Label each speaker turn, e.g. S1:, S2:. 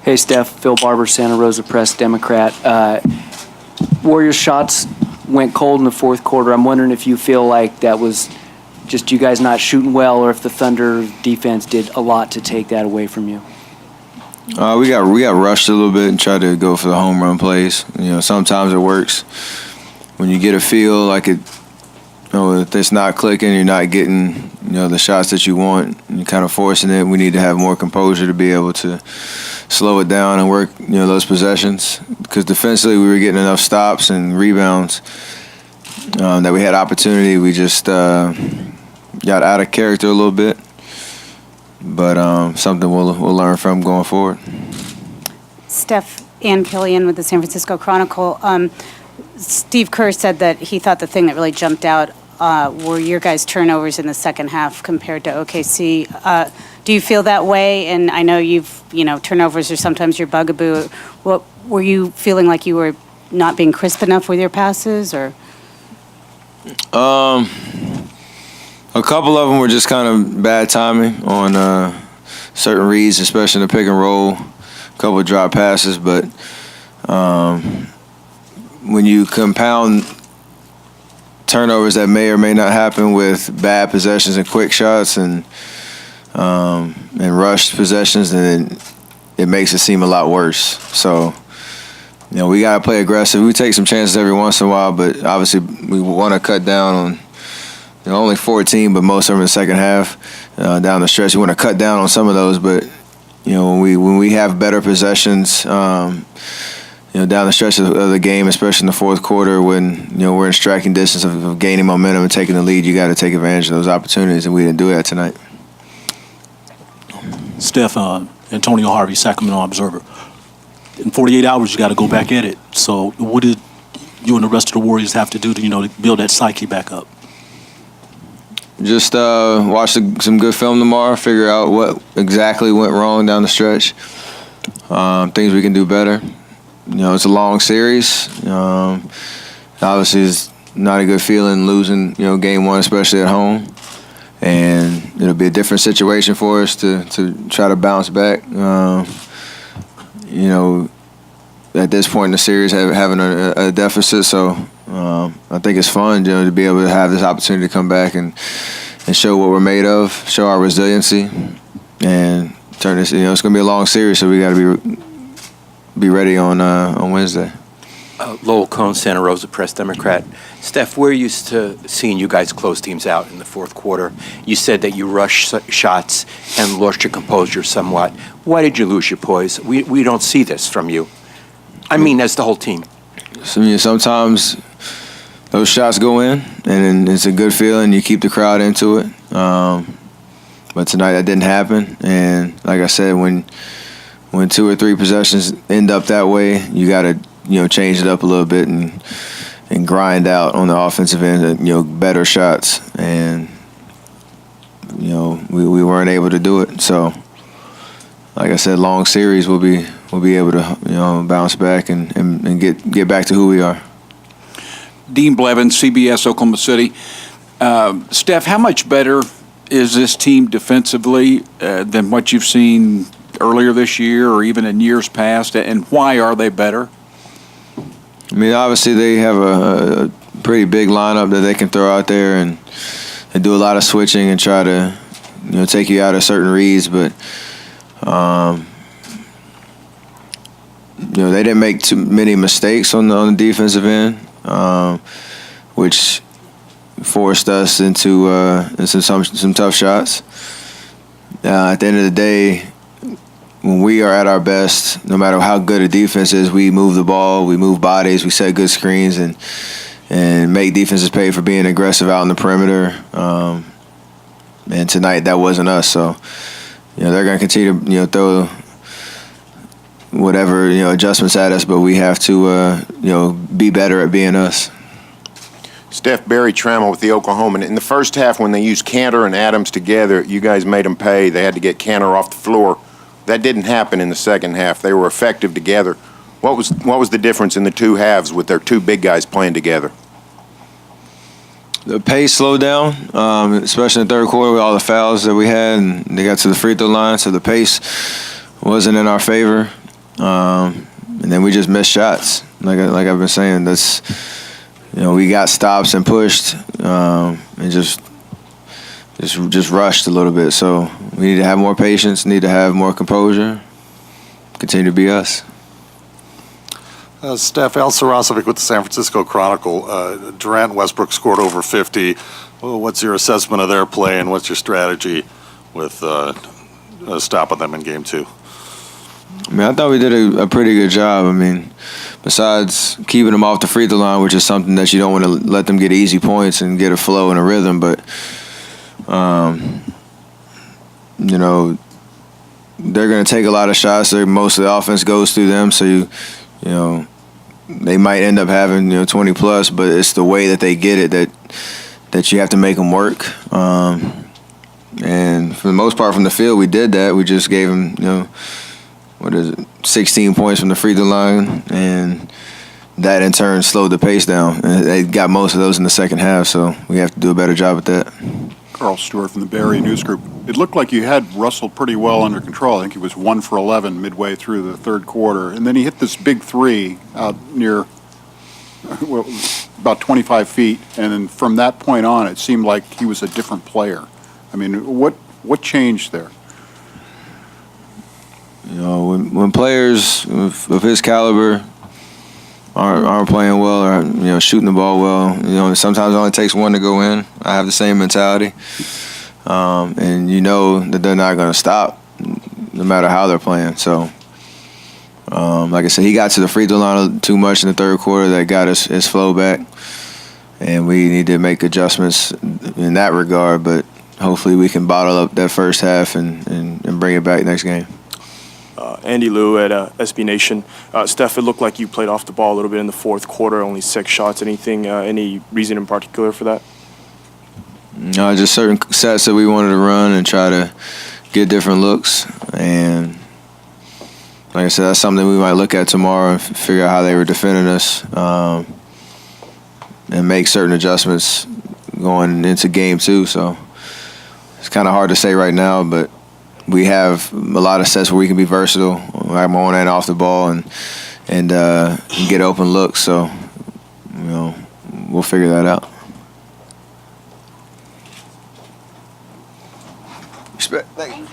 S1: Hey, Steph. Phil Barber, Santa Rosa Press, Democrat. Warriors shots went cold in the fourth quarter. I'm wondering if you feel like that was just you guys not shooting well, or if the Thunder defense did a lot to take that away from you.
S2: We got rushed a little bit and tried to go for the home run plays. Sometimes it works. When you get a feel like it, if it's not clicking, you're not getting, the shots that you want, and you're kind of forcing it. We need to have more composure to be able to slow it down and work, those possessions. Because defensively, we were getting enough stops and rebounds that we had opportunity. We just got out of character a little bit. But something we'll learn from going forward.
S3: Steph, Ann Killian with the San Francisco Chronicle. Steve Kerr said that he thought the thing that really jumped out were your guys' turnovers in the second half compared to OKC. Do you feel that way? And I know turnovers are sometimes your bugaboo. What were you feeling like you were not being crisp enough with your passes, or?
S2: A couple of them were just kind of bad timing on certain reads, especially in the pick and roll. A couple of drop passes, but when you compound turnovers that may or may not happen with bad possessions and quick shots and rushed possessions, then it makes it seem a lot worse. So, we got to play aggressive. We take some chances every once in a while, but obviously we want to cut down on only 14, but most of them in the second half down the stretch. We want to cut down on some of those, but when we have better possessions, down the stretch of the game, especially in the fourth quarter, when we're in striking distance of gaining momentum and taking the lead, you got to take advantage of those opportunities, and we didn't do that tonight.
S4: Steph, Antonio Harvey, Sacramento Observer. In 48 hours, you got to go back at it. So, what did you and the rest of the Warriors have to do to build that psyche back up?
S2: Just watch some good film tomorrow, figure out what exactly went wrong down the stretch, things we can do better. It's a long series. Obviously, it's not a good feeling losing, game one, especially at home. And it'll be a different situation for us to try to bounce back. At this point in the series, having a deficit, so I think it's fun, to be able to have this opportunity to come back and show what we're made of, show our resiliency, and turn this. It's going to be a long series, so we got to be ready on Wednesday.
S5: Lowell Cohn, Santa Rosa Press, Democrat. Steph, we're used to seeing you guys close teams out in the fourth quarter. You said that you rushed shots and lost your composure somewhat. Why did you lose your poise? We don't see this from you. I mean, as the whole team.
S2: Sometimes those shots go in, and it's a good feeling. You keep the crowd into it. But tonight that didn't happen. And like I said, when 2 or 3 possessions end up that way, you got to change it up a little bit and grind out on the offensive end, better shots. And we weren't able to do it. So like I said, long series we'll be able to bounce back and get back to who we are.
S6: Dean Blevins, CBS Oklahoma City. Steph, how much better is this team defensively than what you've seen earlier this year or even in years past, and why are they better?
S2: I mean, obviously they have a pretty big lineup that they can throw out there, and they do a lot of switching and try to take you out of certain reads, but they didn't make too many mistakes on the defensive end, which forced us into some tough shots. At the end of the day, when we are at our best, no matter how good a defense is, we move the ball, we move bodies, we set good screens, and make defenses pay for being aggressive out in the perimeter. And tonight, that wasn't us. So, they're going to continue to throw whatever adjustments at us, but we have to be better at being us.
S7: Steph, Barry Trammell with the Oklahoman. In the first half, when they used Cantor and Adams together, you guys made them pay. They had to get Cantor off the floor. That didn't happen in the second half. They were effective together. What was the difference in the two halves with their two big guys playing together?
S2: The pace slowed down, especially in the third quarter with all the fouls that we had, and they got to the free throw line, so the pace wasn't in our favor. And then we just missed shots. Like I've been saying, that's, we got stops and pushed, and just rushed a little bit. So we need to have more patience, need to have more composure, continue to be us.
S8: Steph, Al Sarasovic with the San Francisco Chronicle. Durant and Westbrook scored over 50. Well, what's your assessment of their play, and what's your strategy with stopping them in game 2?
S2: I mean, I thought we did a pretty good job. I mean, besides keeping them off the free throw line, which is something that you don't want to let them get easy points and get a flow and a rhythm, but, they're going to take a lot of shots. Most of the offense goes through them, so they might end up having 20 plus, but it's the way that they get it that you have to make them work. And for the most part, from the field, we did that. We just gave them 16 points from the free throw line, and that in turn slowed the pace down. And they got most of those in the second half, so we have to do a better job at that.
S9: Carl Stewart from the Barry News Group. It looked like you had Russell pretty well under control. I think he was 1 for 11 midway through the third quarter. And then he hit this big three out near about 25 feet. And then from that point on, it seemed like he was a different player. I mean, what changed there?
S2: When players of his caliber aren't playing well or shooting the ball well, sometimes it only takes one to go in. I have the same mentality, and that they're not going to stop no matter how they're playing. So, like I said, he got to the free throw line too much in the third quarter. That got his flow back, and we need to make adjustments in that regard. But hopefully, we can bottle up that first half and bring it back next game.
S10: Andy Liu at SB Nation. Steph, it looked like you played off the ball a little bit in the fourth quarter, only 6 shots. Any reason in particular for that?
S2: No, just certain sets that we wanted to run and try to get different looks. And like I said, that's something we might look at tomorrow and figure out how they were defending us, and make certain adjustments going into game 2. So it's kind of hard to say right now, but we have a lot of sets where we can be versatile. I'm on and off the ball and get open looks. So, we'll figure that out. Respect. Thank you.